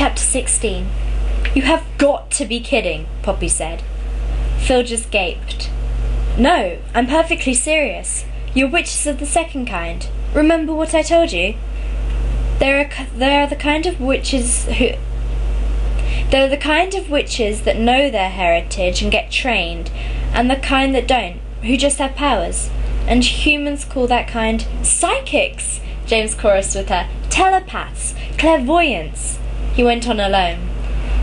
Chapter 16. You have got to be kidding, Poppy said. Phil just gaped. No, I'm perfectly serious. You're witches of the second kind. Remember what I told you? There are the kind of witches that know their heritage and get trained, and the kind that don't, who just have powers. And humans call that kind psychics, James chorused with her. Telepaths, clairvoyants. He went on alone.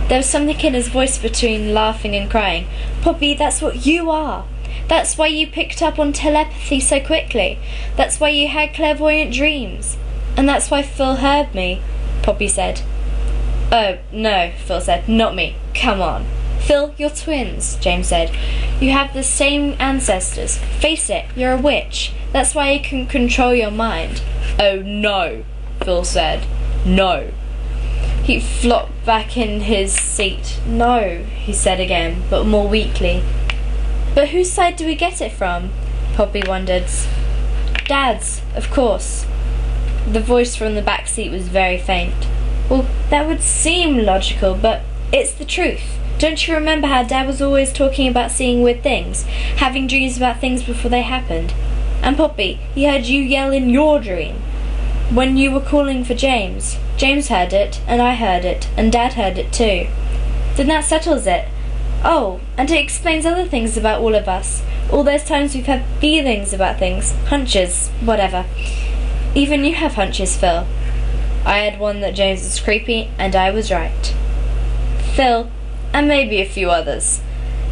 There was something in his voice between laughing and crying. Poppy, that's what you are. That's why you picked up on telepathy so quickly. That's why you had clairvoyant dreams. And that's why Phil heard me, Poppy said. Oh, no, Phil said. Not me. Come on. Phil, you're twins, James said. You have the same ancestors. Face it, you're a witch. That's why you can control your mind. Oh, no, Phil said. No. He flopped back in his seat. No, he said again, but more weakly. But whose side do we get it from? Poppy wondered. Dad's, of course. The voice from the back seat was very faint. Well, that would seem logical, but it's the truth. Don't you remember how Dad was always talking about seeing weird things, having dreams about things before they happened? And Poppy, he heard you yell in your dream when you were calling for James. James heard it, and I heard it, and Dad heard it too. Then that settles it. Oh, and it explains other things about all of us. All those times we've had feelings about things, hunches, whatever. Even you have hunches, Phil. I had one that James was creepy, and I was right. Phil, and maybe a few others,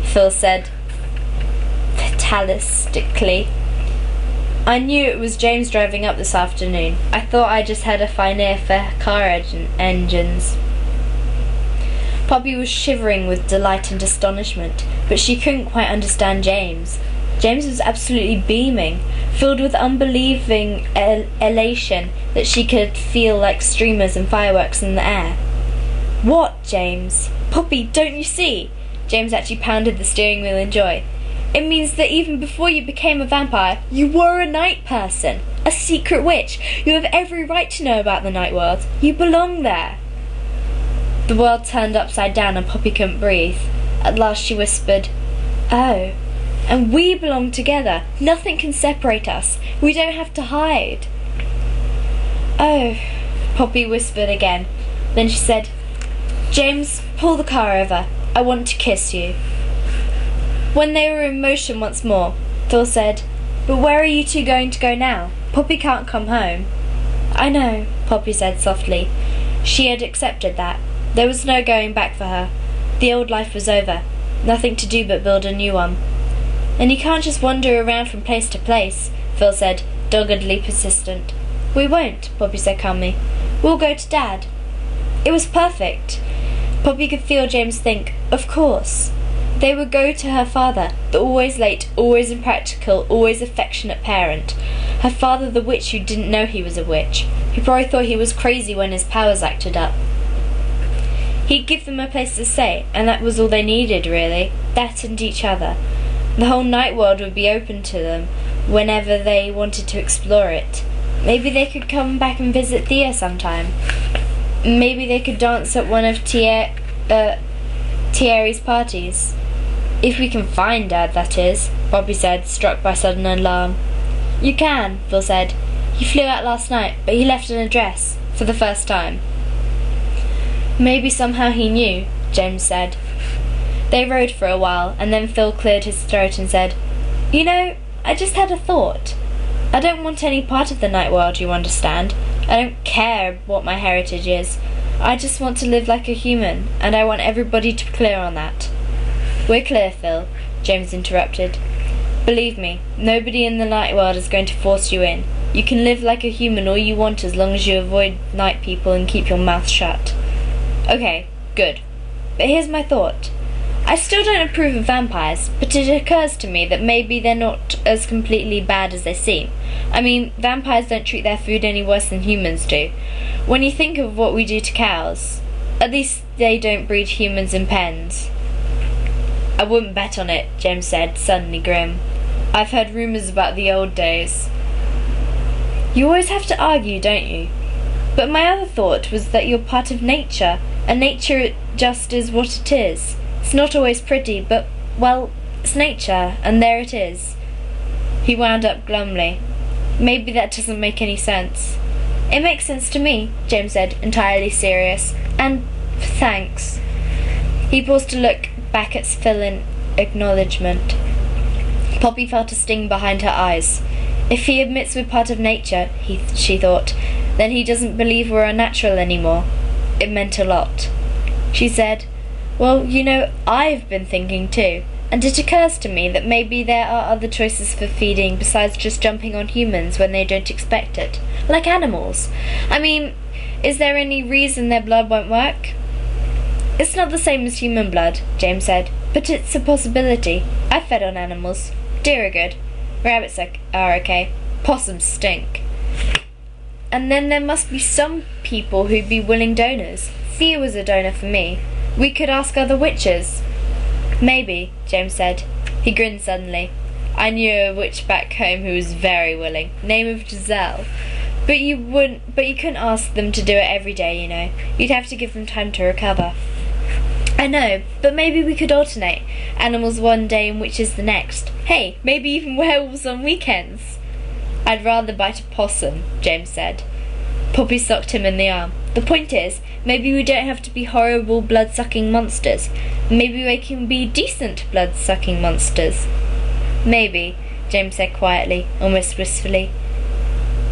Phil said fatalistically. I knew it was James driving up this afternoon. I thought I just had a fine ear for car engines. Poppy was shivering with delight and astonishment, but she couldn't quite understand James. James was absolutely beaming, filled with unbelieving elation that she could feel like streamers and fireworks in the air. What, James? Poppy, don't you see? James actually pounded the steering wheel in joy. It means that even before you became a vampire, you were a night person, a secret witch. You have every right to know about the night world. You belong there. The world turned upside down and Poppy couldn't breathe. At last she whispered, Oh, and we belong together. Nothing can separate us. We don't have to hide. Oh, Poppy whispered again. Then she said, James, pull the car over. I want to kiss you. When they were in motion once more, Phil said, But where are you two going to go now? Poppy can't come home. I know, Poppy said softly. She had accepted that. There was no going back for her. The old life was over. Nothing to do but build a new one. And you can't just wander around from place to place, Phil said, doggedly persistent. We won't, Poppy said calmly. We'll go to Dad. It was perfect. Poppy could feel James think, of course. They would go to her father, the always late, always impractical, always affectionate parent. Her father, the witch who didn't know he was a witch, who probably thought he was crazy when his powers acted up. He'd give them a place to stay, and that was all they needed, really. That and each other. The whole night world would be open to them whenever they wanted to explore it. Maybe they could come back and visit Thea sometime. Maybe they could dance at one of Thierry's parties. If we can find Dad, that is, Poppy said, struck by sudden alarm. You can, Phil said. He flew out last night, but he left an address, for the first time. Maybe somehow he knew, James said. They rode for a while, and then Phil cleared his throat and said, You know, I just had a thought. I don't want any part of the night world, you understand. I don't care what my heritage is. I just want to live like a human, and I want everybody to be clear on that. We're clear, Phil, James interrupted. Believe me, nobody in the night world is going to force you in. You can live like a human all you want as long as you avoid night people and keep your mouth shut. Okay, good. But here's my thought. I still don't approve of vampires, but it occurs to me that maybe they're not as completely bad as they seem. I mean, vampires don't treat their food any worse than humans do. When you think of what we do to cows, at least they don't breed humans in pens. I wouldn't bet on it, James said, suddenly grim. I've heard rumours about the old days. You always have to argue, don't you? But my other thought was that you're part of nature. And nature just is what it is. It's not always pretty, but, well, it's nature, and there it is. He wound up glumly. Maybe that doesn't make any sense. It makes sense to me, James said, entirely serious. And thanks. He paused to look back at Phil in acknowledgement. Poppy felt a sting behind her eyes. If he admits we're part of nature, she thought, then he doesn't believe we're unnatural anymore. It meant a lot. She said, well, you know, I've been thinking too, and it occurs to me that maybe there are other choices for feeding besides just jumping on humans when they don't expect it. Like animals. I mean, is there any reason their blood won't work? It's not the same as human blood, James said, but it's a possibility. I've fed on animals. Deer are good. Rabbits are okay. Possums stink. And then there must be some people who'd be willing donors. Thea was a donor for me. We could ask other witches. Maybe, James said. He grinned suddenly. I knew a witch back home who was very willing. Name of Giselle. But you couldn't ask them to do it every day, you know. You'd have to give them time to recover. I know, but maybe we could alternate. Animals one day and witches the next. Hey, maybe even werewolves on weekends. I'd rather bite a possum, James said. Poppy socked him in the arm. The point is, maybe we don't have to be horrible blood-sucking monsters. Maybe we can be decent blood-sucking monsters. Maybe, James said quietly, almost wistfully.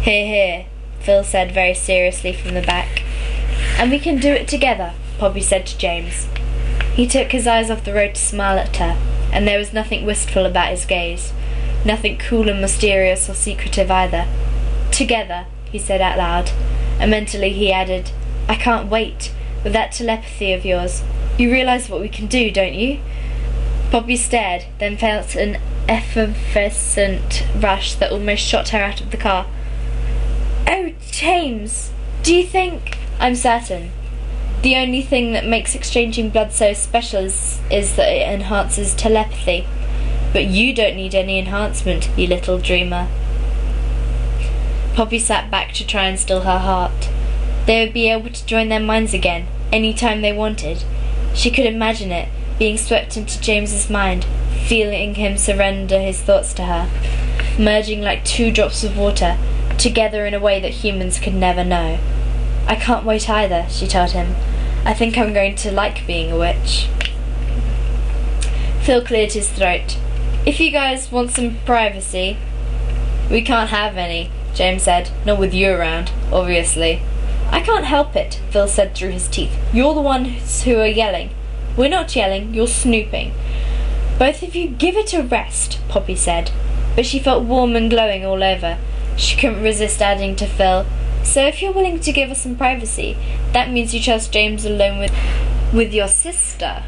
Hear, hear, Phil said very seriously from the back. And we can do it together, Poppy said to James. He took his eyes off the road to smile at her, and there was nothing wistful about his gaze. Nothing cool and mysterious or secretive either. Together, he said out loud, and mentally he added, I can't wait, with that telepathy of yours. You realise what we can do, don't you? Poppy stared, then felt an effervescent rush that almost shot her out of the car. Oh, James, do you think... I'm certain. The only thing that makes exchanging blood so special is that it enhances telepathy. But you don't need any enhancement, you little dreamer. Poppy sat back to try and still her heart. They would be able to join their minds again, any time they wanted. She could imagine it, being swept into James's mind, feeling him surrender his thoughts to her, merging like two drops of water, together in a way that humans could never know. I can't wait either, she told him. I think I'm going to like being a witch. Phil cleared his throat. If you guys want some privacy... We can't have any, James said. Not with you around, obviously. I can't help it, Phil said through his teeth. You're the ones who are yelling. We're not yelling, you're snooping. Both of you give it a rest, Poppy said. But she felt warm and glowing all over. She couldn't resist adding to Phil, so if you're willing to give us some privacy, that means you trust James alone with your sister.